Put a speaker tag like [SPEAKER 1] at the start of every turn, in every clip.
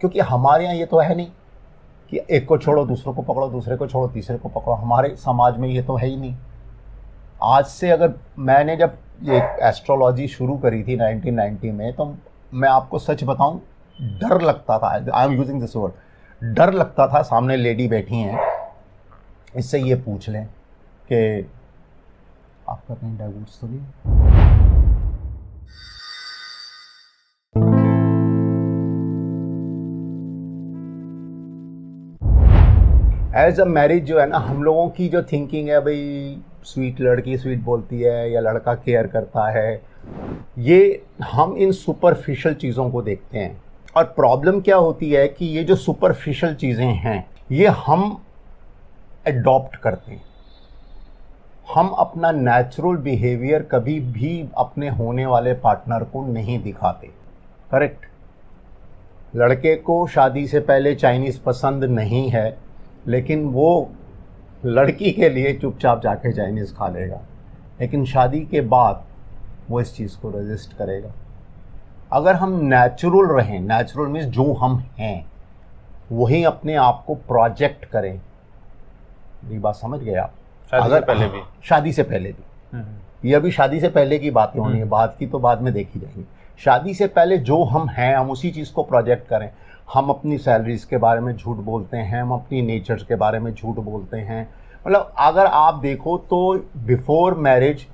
[SPEAKER 1] क्योंकि हमारे यहाँ ये तो है नहीं कि एक को छोड़ो दूसरे को पकड़ो, दूसरे को छोड़ो तीसरे को पकड़ो। हमारे समाज में ये तो है ही नहीं। आज से अगर मैंने जब ये एस्ट्रोलॉजी शुरू करी थी 1990 में, तो मैं आपको सच बताऊं, डर लगता था। I am using this word, डर लगता था। सामने लेडी बैठी हैं, इससे ये पूछ लें कि आपका कहीं डाइवोर्स तो नहीं। एज अ मैरिज जो है ना, हम लोगों की जो थिंकिंग है, भाई स्वीट लड़की स्वीट बोलती है या लड़का केयर करता है, ये हम इन सुपरफिशियल चीज़ों को देखते हैं। और प्रॉब्लम क्या होती है कि ये जो सुपरफिशियल चीज़ें हैं ये हम एडॉप्ट करते हैं। हम अपना नेचुरल बिहेवियर कभी भी अपने होने वाले पार्टनर को नहीं दिखाते। करेक्ट। लड़के को शादी से पहले चाइनीज़ पसंद नहीं है, लेकिन वो लड़की के लिए चुपचाप जाके चाइनीज़ खा लेगा, लेकिन शादी के बाद वो इस चीज़ को रेजिस्ट करेगा। अगर हम नेचुरल रहें, नेचुरल मीन्स जो हम हैं वही अपने आप को प्रोजेक्ट करें। ये बात समझ गए आप?
[SPEAKER 2] शादी से पहले भी,
[SPEAKER 1] शादी से पहले भी, ये अभी शादी से पहले की बातें होनी है, बाद की तो बाद में देखी जाएंगी। शादी से पहले जो हम हैं हम उसी चीज़ को प्रोजेक्ट करें। हम अपनी सैलरीज के बारे में झूठ बोलते हैं, हम अपनी नेचर्स के बारे में झूठ बोलते हैं। मतलब अगर आप देखो तो बिफोर मैरिज,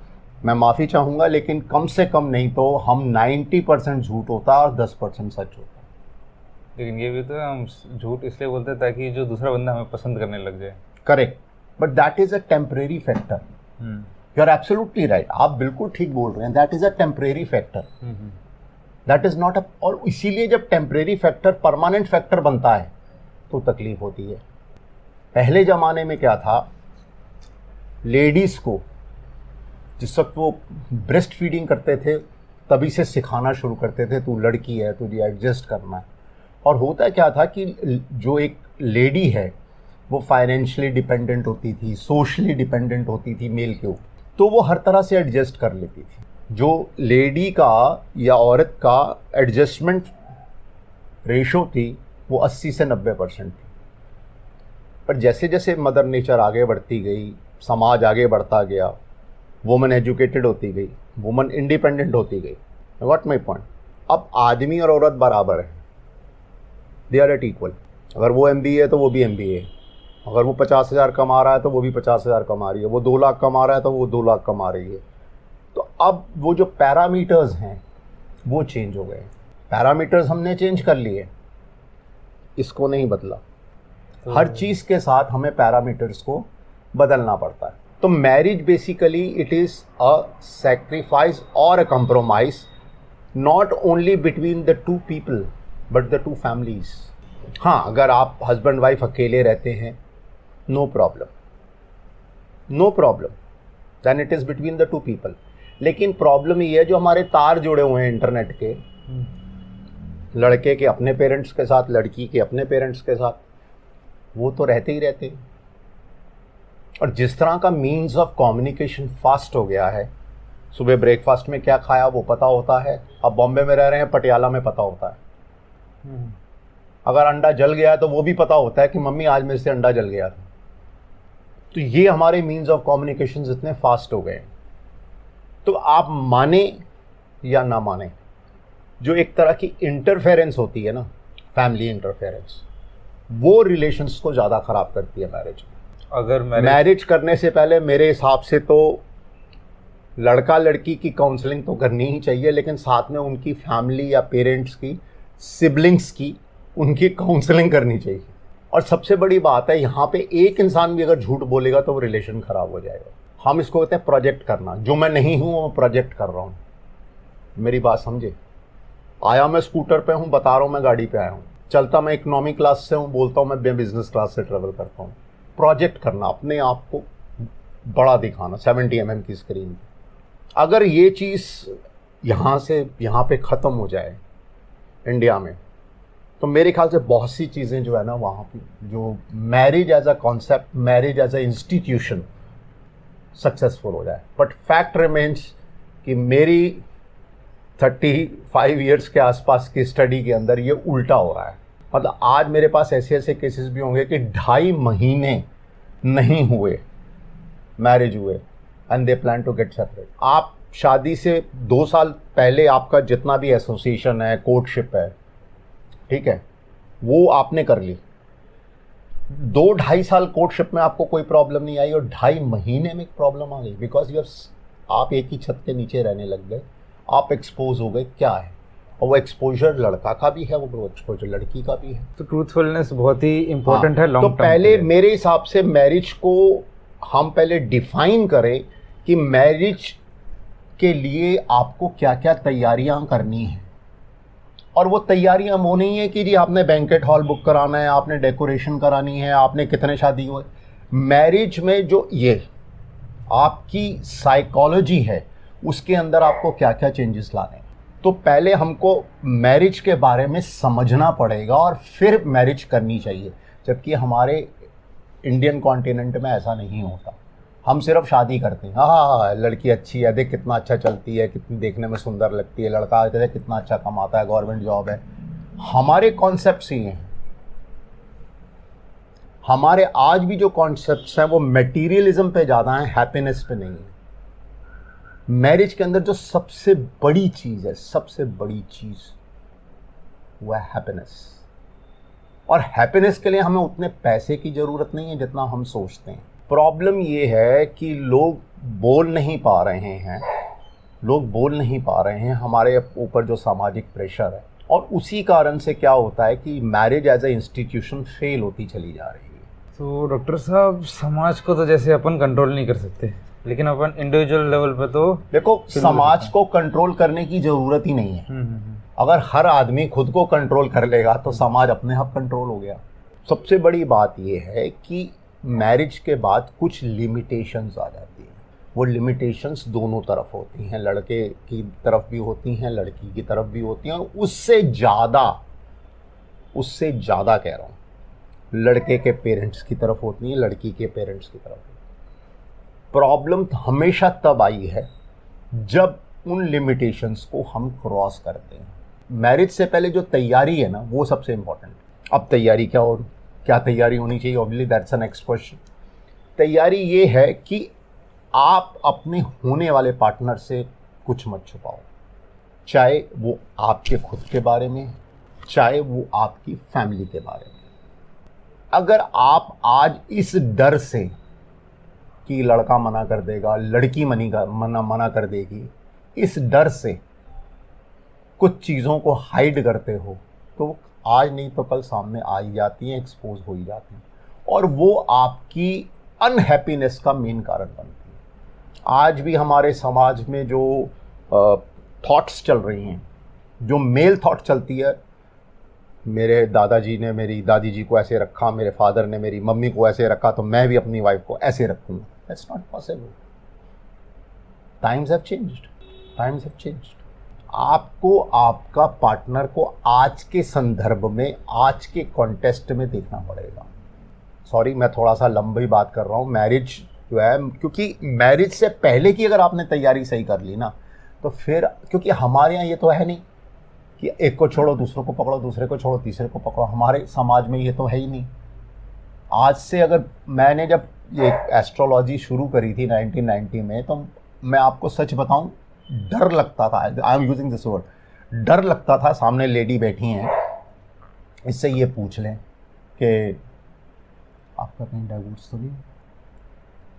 [SPEAKER 1] मैं माफ़ी चाहूँगा लेकिन कम से कम नहीं तो हम 90% झूठ होता है और 10% सच होता है।
[SPEAKER 2] लेकिन ये भी तो हम झूठ इसलिए बोलते हैं ताकि जो दूसरा बंदा हमें पसंद करने लग जाए।
[SPEAKER 1] Correct, but that is a temporary factor. You are absolutely right, आप बिल्कुल ठीक बोल रहे हैं। That is a temporary factor, that is not a. और इसीलिए जब टेम्परेरी फैक्टर परमानेंट फैक्टर बनता है तो तकलीफ होती है। पहले ज़माने में क्या था, लेडीज़ को जिस वक्त वो ब्रेस्ट फीडिंग करते थे तभी से सिखाना शुरू करते थे, तू लड़की है, तुझे एडजस्ट करना है। और होता क्या था कि जो एक लेडी है वो फाइनेंशियली डिपेंडेंट होती थी, सोशली डिपेंडेंट होती थी मेल के ऊपर, तो वो हर तरह से एडजस्ट कर लेती थी। जो लेडी का या औरत का एडजस्टमेंट रेशो थी वो 80 से 90% थी। पर जैसे जैसे मदर नेचर आगे बढ़ती गई, समाज आगे बढ़ता गया, वुमन एजुकेटेड होती गई, वुमन इंडिपेंडेंट होती गई। What my point? अब आदमी और औरत बराबर है, दे आर एट इक्वल। अगर वो MBA है तो वो भी MBA है, अगर वो 50,000 कमा रहा है तो वो भी 50,000 कमा रही है, वो 2 लाख कमा रहा है तो वो 2 लाख कमा रही है। तो अब वो जो पैरामीटर्स हैं वो चेंज हो गए। पैरामीटर्स हमने चेंज कर लिए, इसको नहीं बदला। हर चीज़ के साथ हमें पैरामीटर्स को बदलना पड़ता है। तो marriage basically it is a sacrifice और a compromise, not only between the two people but the two families. हाँ, अगर आप हस्बैंड वाइफ अकेले रहते हैं, no problem, no problem, then it is between the two people. लेकिन problem ये है जो हमारे तार जुड़े हुए हैं इंटरनेट के, लड़के के अपने पेरेंट्स के साथ, लड़की के अपने पेरेंट्स के साथ, वो तो रहते ही रहते हैं। और जिस तरह का मीन्स ऑफ कम्युनिकेशन फास्ट हो गया है, सुबह ब्रेकफास्ट में क्या खाया वो पता होता है। अब बॉम्बे में रह रहे हैं, पटियाला में पता होता है। अगर अंडा जल गया तो वो भी पता होता है कि मम्मी आज मेरे से अंडा जल गया था। तो ये हमारे मीन्स ऑफ कम्युनिकेशन इतने फास्ट हो गए हैं। तो आप माने या ना माने, जो एक तरह की इंटरफेरेंस होती है ना, फैमिली इंटरफेरेंस, वो रिलेशंस को ज़्यादा ख़राब करती है मैरिज में।
[SPEAKER 2] अगर
[SPEAKER 1] मैरिज करने से पहले मेरे हिसाब से तो लड़का लड़की की काउंसलिंग तो करनी ही चाहिए, लेकिन साथ में उनकी फैमिली या पेरेंट्स की, सिबलिंग्स की, उनकी काउंसलिंग करनी चाहिए। और सबसे बड़ी बात है, यहाँ पे एक इंसान भी अगर झूठ बोलेगा तो वो रिलेशन ख़राब हो जाएगा। हम इसको कहते हैं प्रोजेक्ट करना। जो मैं नहीं हूँ वो प्रोजेक्ट कर रहा हूँ। मेरी बात समझे? आया मैं स्कूटर पे हूँ, बता रहा हूँ मैं गाड़ी पे आया हूँ। चलता मैं इकोनॉमी क्लास से हूँ, बोलता हूँ मैं बिजनेस क्लास से ट्रेवल करता हूँ। प्रोजेक्ट करना, अपने आप को बड़ा दिखाना 70 mm की स्क्रीन। अगर ये चीज़ यहाँ से यहाँ पे ख़त्म हो जाए इंडिया में, तो मेरे ख्याल से बहुत सी चीज़ें जो है ना वहाँ पे, जो marriage as a concept, marriage as a institution successful हो जाए। बट फैक्ट रिमेन्स कि मेरी 35 ईयर्स के आसपास की स्टडी के अंदर ये उल्टा हो रहा है। मतलब आज मेरे पास ऐसे ऐसे केसेस भी होंगे कि 2.5 महीने नहीं हुए, मैरिज हुए, and they plan to get separate. आप शादी से 2 साल पहले आपका जितना भी एसोसिएशन है, कोर्टशिप है, ठीक है, वो आपने कर ली। 2-2.5 साल कोर्टशिप में आपको कोई प्रॉब्लम नहीं आई और 2.5 महीने में एक प्रॉब्लम आ गई, बिकॉज आप एक ही छत के नीचे रहने लग गए, आप एक्सपोज हो गए। क्या है? और वो एक्सपोजर लड़का का भी है, वो एक्सपोजर लड़की का भी है।
[SPEAKER 2] तो ट्रूथफुलनेस बहुत ही इंपॉर्टेंट है लॉन्ग
[SPEAKER 1] तो
[SPEAKER 2] टर्म।
[SPEAKER 1] पहले मेरे हिसाब से मैरिज को हम पहले डिफाइन करें कि मैरिज के लिए आपको क्या क्या तैयारियां करनी है। और वो तैयारियां वो नहीं है कि जी आपने बैंकेट हॉल बुक कराना है, आपने डेकोरेशन करानी है, आपने कितने शादी हुए। मैरिज में जो ये आपकी साइकोलॉजी है, उसके अंदर आपको क्या क्या चेंजेस लाने हैं। तो पहले हमको मैरिज के बारे में समझना पड़ेगा और फिर मैरिज करनी चाहिए। जबकि हमारे इंडियन कॉन्टिनेंट में ऐसा नहीं होता। हम सिर्फ शादी करते हैं, हाँ लड़की अच्छी है, देख कितना अच्छा चलती है, कितनी देखने में सुंदर लगती है, लड़का देख कितना अच्छा कमाता है, गवर्नमेंट जॉब है। हमारे कॉन्सेप्ट्स ही हैं। हमारे आज भी जो कॉन्सेप्ट्स हैं वो मटेरियलिज्म पे ज़्यादा हैं, हैप्पीनेस पे नहीं है। मैरिज के अंदर जो सबसे बड़ी चीज़ है, सबसे बड़ी चीज़ वो है हैप्पीनेस। और हैप्पीनेस के लिए हमें उतने पैसे की ज़रूरत नहीं है जितना हम सोचते हैं। प्रॉब्लम ये है कि लोग बोल नहीं पा रहे हैं, हमारे ऊपर जो सामाजिक प्रेशर है, और उसी कारण से क्या होता है कि marriage as a institution fail होती चली जा रही है।
[SPEAKER 2] तो डॉक्टर साहब, समाज को तो जैसे अपन कंट्रोल नहीं कर सकते, लेकिन अपन इंडिविजुअल लेवल पे तो
[SPEAKER 1] देखो, समाज को कंट्रोल करने की ज़रूरत ही नहीं है। अगर हर आदमी खुद को कंट्रोल कर लेगा तो समाज अपने आप कंट्रोल हो गया। सबसे बड़ी बात यह है कि मैरिज के बाद कुछ लिमिटेशंस आ जाती हैं। वो लिमिटेशंस दोनों तरफ होती हैं, लड़के की तरफ भी होती हैं, लड़की की तरफ भी होती हैं, और उससे ज़्यादा कह रहा हूँ, लड़के के पेरेंट्स की तरफ होती हैं, लड़की के पेरेंट्स की तरफ। प्रॉब्लम हमेशा तब आई है जब उन लिमिटेशंस को हम क्रॉस करते हैं। मैरिज से पहले जो तैयारी है ना, वो सबसे इम्पोर्टेंट। अब तैयारी क्या तैयारी होनी चाहिए? Obviously that's a next question. तैयारी ये है कि आप अपने होने वाले पार्टनर से कुछ मत छुपाओ, चाहे वो आपके खुद के बारे में, चाहे वो आपकी फैमिली के बारे में। अगर आप आज इस डर से कि लड़का मना कर देगा, लड़की मना कर देगी, इस डर से कुछ चीज़ों को हाइड करते हो, तो आज नहीं तो कल सामने आ ही जाती हैं, एक्सपोज हो ही जाती हैं, और वो आपकी अनहैप्पीनेस का मेन कारण बनती है। आज भी हमारे समाज में जो थॉट्स चल रही हैं, जो मेल थॉट चलती है, मेरे दादाजी ने मेरी दादी जी को ऐसे रखा, मेरे फादर ने मेरी मम्मी को ऐसे रखा, तो मैं भी अपनी वाइफ को ऐसे रखूँगा। That's not possible. Times have changed. आपको आपका पार्टनर को आज के संदर्भ में, आज के कॉन्टेस्ट में देखना पड़ेगा। सॉरी, मैं थोड़ा सा लंबी बात कर रहा हूँ। मैरिज जो है, क्योंकि मैरिज से पहले की अगर आपने तैयारी सही कर ली ना, तो फिर, क्योंकि हमारे यहाँ ये तो है नहीं कि एक को छोड़ो दूसरे को पकड़ो, दूसरे को छोड़ो तीसरे को पकड़ो। हमारे समाज में ये तो है ही नहीं। आज से अगर मैंने जब ये एस्ट्रोलॉजी शुरू करी थी 1990 में, तो मैं आपको सच बताऊं, डर लगता था। I am using this word, डर लगता था। सामने लेडी बैठी हैं, इससे ये पूछ लें कि आपका कहीं डाइवोर्स तो नहीं।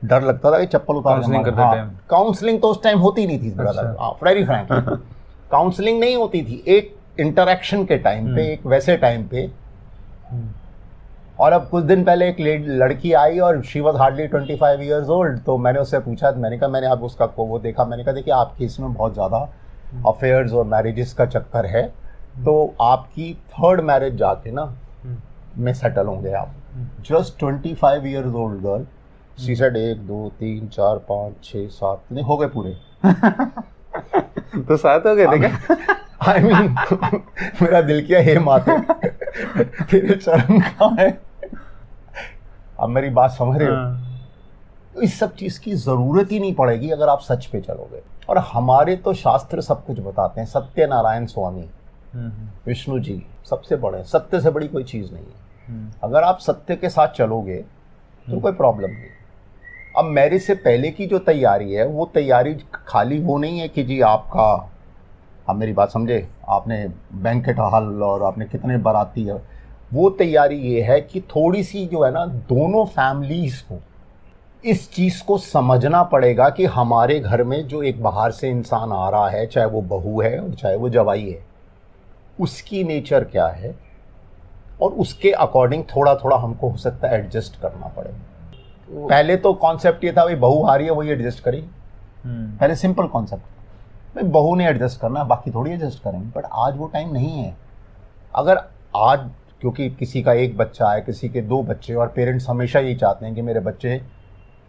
[SPEAKER 1] डर लगता था कि चप्पल उतार काउंसलिंग तो उस टाइम होती नहीं थी ब्रदर, वेरी फ्रैंक। काउंसलिंग नहीं होती थी, एक इंटरेक्शन के टाइम पे, एक वैसे टाइम पे। और अब कुछ दिन पहले एक लड़की आई और she was hardly 25 years old. तो मैंने उससे पूछा, मैंने कहा, मैंने आप उसका वो देखा, मैंने कहा देखिए आपकी इसमें बहुत ज़्यादा अफेयर्स और मैरिजेस का चक्कर है, तो आपकी 3rd मैरिज जाके ना में सेटल होंगे आप। Just 25 years old girl, she said 1 2 3 4 5 6 7 नहीं हो गए पूरे।
[SPEAKER 2] तो 7 हो गए थे क्या?
[SPEAKER 1] आई मीन मेरा दिल किया, हे माते तेरे शर्म कहाँ है? अब मेरी बात समझ रहे हो? इस सब चीज़ की ज़रूरत ही नहीं पड़ेगी अगर आप सच पे चलोगे। और हमारे तो शास्त्र सब कुछ बताते हैं। सत्यनारायण स्वामी विष्णु जी सबसे बड़े, सत्य से बड़ी कोई चीज़ नहीं है। अगर आप सत्य के साथ चलोगे तो कोई प्रॉब्लम नहीं। अब मैरिज से पहले की जो तैयारी है वो तैयारी खाली वो नहीं है कि जी आपका, आप मेरी बात समझे, आपने बैंकेट हॉल और आपने कितने बाराती है, वो तैयारी ये है कि थोड़ी सी जो है ना दोनों फैमिलीज को इस चीज़ को समझना पड़ेगा कि हमारे घर में जो एक बाहर से इंसान आ रहा है, चाहे वो बहू है और चाहे वो जवाई है, उसकी नेचर क्या है और उसके अकॉर्डिंग थोड़ा थोड़ा हमको हो सकता है एडजस्ट करना पड़ेगा। पहले तो कॉन्सेप्ट ये था भाई बहू आ रही है वही एडजस्ट करेगी, पहले सिंपल कॉन्सेप्ट भाई बहू ने एडजस्ट करना है बाकी थोड़ी एडजस्ट करेंगे। बट आज वो टाइम नहीं है। अगर आज, क्योंकि किसी का एक बच्चा है, किसी के 2 बच्चे, और पेरेंट्स हमेशा यही चाहते हैं कि मेरे बच्चे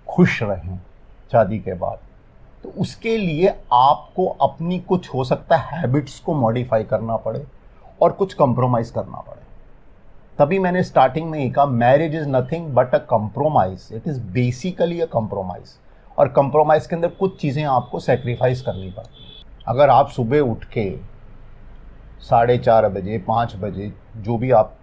[SPEAKER 1] खुश रहें शादी के बाद, तो उसके लिए आपको अपनी कुछ हो सकता है हैबिट्स को मॉडिफाई करना पड़े और कुछ कंप्रोमाइज़ करना पड़े। तभी मैंने स्टार्टिंग में ही कहा marriage is nothing but a compromise, it is basically a compromise. और कंप्रोमाइज़ के अंदर कुछ चीज़ें आपको सेक्रीफाइस करनी पड़ती हैं। अगर आप सुबह उठ के 4:30 बजे 5 बजे जो भी आप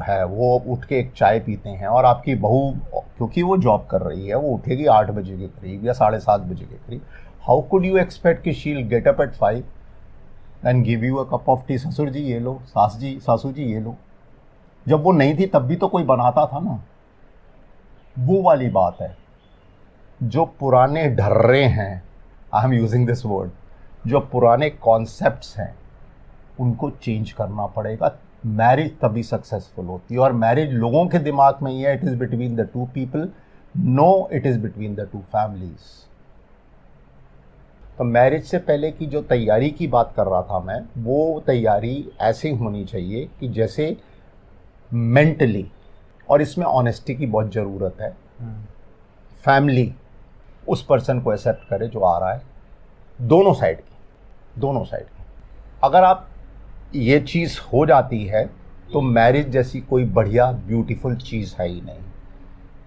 [SPEAKER 1] है वो उठ के एक चाय पीते हैं, और आपकी बहू क्योंकि वो जॉब कर रही है वो उठेगी 8 बजे के करीब या 7:30 बजे के करीब, हाउ कुड यू एक्सपेक्ट कि she will get up at 5 and give you a cup of T, ससुर जी ये लो, सासू जी ये लो। जब वो नहीं थी तब भी तो कोई बनाता था ना। वो वाली बात है। जो पुराने ढर्रे हैं, I am using this word, जो पुराने कॉन्सेप्ट्स हैं उनको चेंज करना पड़ेगा। मैरिज तभी सक्सेसफुल होती है। और मैरिज लोगों के दिमाग में ये है it is between the 2 people, no it is between the 2 families. तो मैरिज से पहले की जो तैयारी की बात कर रहा था मैं, वो तैयारी ऐसे होनी चाहिए कि जैसे मेंटली, और इसमें ऑनेस्टी की बहुत ज़रूरत है, फैमिली उस पर्सन को एक्सेप्ट करे जो आ रहा है, दोनों साइड की। अगर आप ये चीज़ हो जाती है तो मैरिज जैसी कोई बढ़िया ब्यूटीफुल चीज़ है ही नहीं।